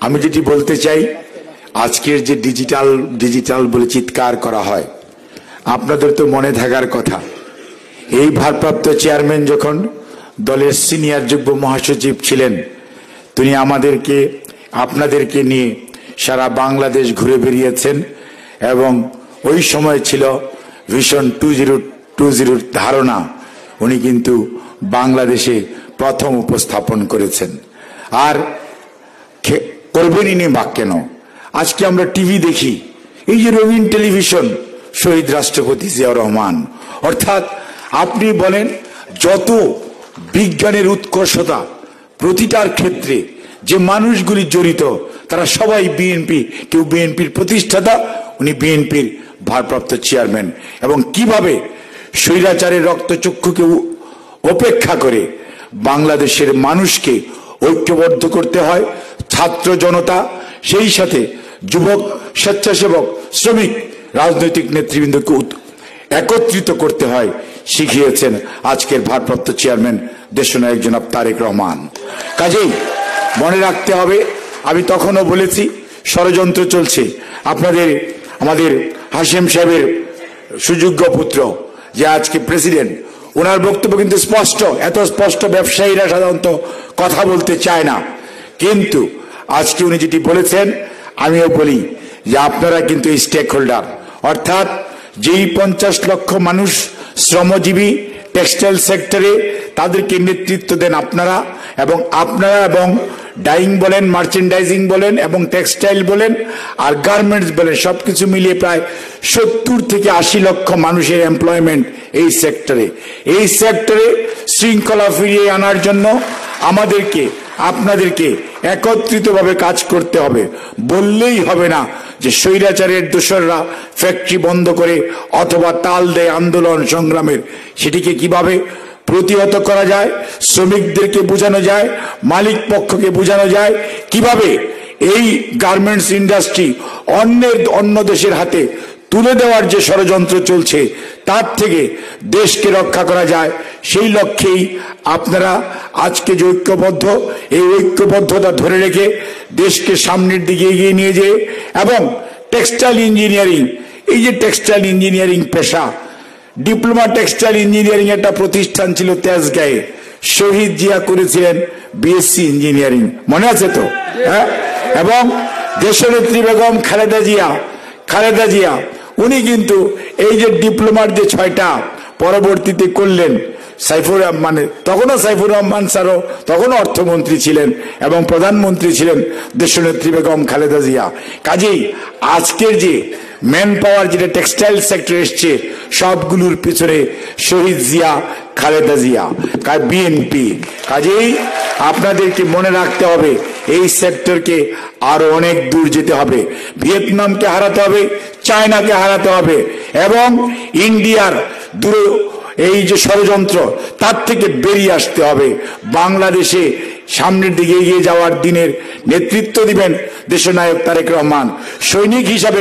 আমি যেটি বলতে চাই, আজকের যে ডিজিটাল ডিজিটাল বলে চিৎকার করা হয়, আপনাদের তো মনে থাকার কথা, এই ভারপ্রাপ্ত চেয়ারম্যান যখন দলের সিনিয়র যুগ্ম মহাসচিব ছিলেন, তিনি আপনাদেরকে নিয়ে সারা বাংলাদেশ ঘুরে বেরিয়েছেন এবং ওই সময় ছিল ভিশন 2020 ধারণা উনি কিন্তু বাংলাদেশে প্রথম উপস্থাপন করেছেন। আর করবেনই নি বা কেন? আজকে আমরা টিভি দেখি, এই যে রঙিন টেলিভিশন, শহীদ রাষ্ট্রপতি জিয়াউর রহমান, অর্থাৎ আপনি বলেন যত বিজ্ঞানের উৎকর্ষতা, প্রতিটার ক্ষেত্রে যে মানুষগুলি জড়িত তারা সবাই বিএনপি, কেউ বিএনপির প্রতিষ্ঠাতা, উনি বিএনপির ভারপ্রাপ্ত চেয়ারম্যান, এবং কিভাবে স্বৈরাচারের রক্তচক্ষুকে উপেক্ষা করে বাংলাদেশের মানুষকে ঐক্যবদ্ধ করতে হয়, ছাত্র জনতা, সেই সাথে যুবক, স্বেচ্ছাসেবক, শ্রমিক, রাজনৈতিক নেতৃবৃন্দকে একত্রিত করতে হয়, শিখিয়েছেন আজকের ভারপ্রাপ্ত চেয়ারম্যান দেশনায়ক জনাব তারেক রহমান। কাজেই মনে রাখতে হবে, আমি তখনও বলেছি ষড়যন্ত্র চলছে। আমাদের হাশেম সাহেবের সুযোগ্য পুত্র যে আজকে প্রেসিডেন্ট, ওনার বক্তব্য কিন্তু স্পষ্ট, এত স্পষ্ট ব্যবসায়ীরা সাধারণত কথা বলতে চায় না, কিন্তু আজকে উনি যেটি বলেছেন, আমিও বলি যে আপনারা কিন্তু স্টেক হোল্ডার, অর্থাৎ যেই 50 লক্ষ মানুষ শ্রমজীবী টেক্সটাইল সেক্টরে, তাদেরকে নেতৃত্ব দেন আপনারা, এবং ডাইং বলেন, মার্চেন্ডাইজিং বলেন, এবং টেক্সটাইল বলেন, আর গার্মেন্টস বলেন, সবকিছু মিলিয়ে প্রায় 70 থেকে 80 লক্ষ মানুষের এমপ্লয়মেন্ট এই সেক্টরে শৃঙ্খলা ফিরিয়ে আনার জন্য আপনাদেরকে একত্রিতভাবে কাজ করতে হবে। বললেই হবে না যে স্বৈরাচারের দোসররা ফ্যাক্টরি বন্ধ করে অথবা তাল দেয় আন্দোলন সংগ্রামের, সেটিকে কিভাবে প্রতিহত করা যায়, শ্রমিকদেরকে বোঝানো যায়, মালিক পক্ষকে বোঝানো যায়, কিভাবে এই গার্মেন্টস ইন্ডাস্ট্রি অন্য দেশের হাতে তুলে দেওয়ার যে ষড়যন্ত্র চলছে তার থেকে দেশকে রক্ষা করা যায়, সেই লক্ষ্যেই আপনারা আজকে যে ঐক্যবদ্ধ, এই ঐক্যবদ্ধতা ধরে রেখে দেশকে সামনের দিকে এগিয়ে নিয়ে যেয়ে, এবং টেক্সটাইল ইঞ্জিনিয়ারিং, এই যে টেক্সটাইল ইঞ্জিনিয়ারিং পেশা, ডিপ্লোমা টেক্সটাইল ইঞ্জিনিয়ারিং একটা প্রতিষ্ঠান ছিল তেজগাঁয়ে, শহীদ জিয়া করেছিলেন বিএসসি ইঞ্জিনিয়ারিং, মনে আছে তো? হ্যাঁ। এবং দেশনেত্রী বেগম খালেদা জিয়া উনি কিন্তু এই যে ডিপ্লোমার যে 6টা পরবর্তীতে করলেন, তখনও সাইফুর রহমান স্যারও তখনও অর্থমন্ত্রী ছিলেন এবং প্রধানমন্ত্রী ছিলেন দেশনেত্রী বেগম খালেদা জিয়া। কাজেই আজকের যে ম্যান পাওয়ার যেটা টেক্সটাইল সেক্টর এসছে, সবগুলোর পিছনে শহীদ জিয়া, খালেদা জিয়া, বিএনপি। কাজেই আপনাদেরকে মনে রাখতে হবে, এই সেক্টরকে আরো অনেক দূর যেতে হবে, ভিয়েতনামকে হারাতে হবে, চায়নাকে হারাতে হবে, এবং ইন্ডিয়ার এই যে ষড়যন্ত্র, তার থেকে বেরিয়ে আসতে হবে। বাংলাদেশে সামনের দিকে এগিয়ে যাওয়ার দিনের নেতৃত্ব দিবেন দেশনায়ক তারেক রহমান। সৈনিক হিসাবে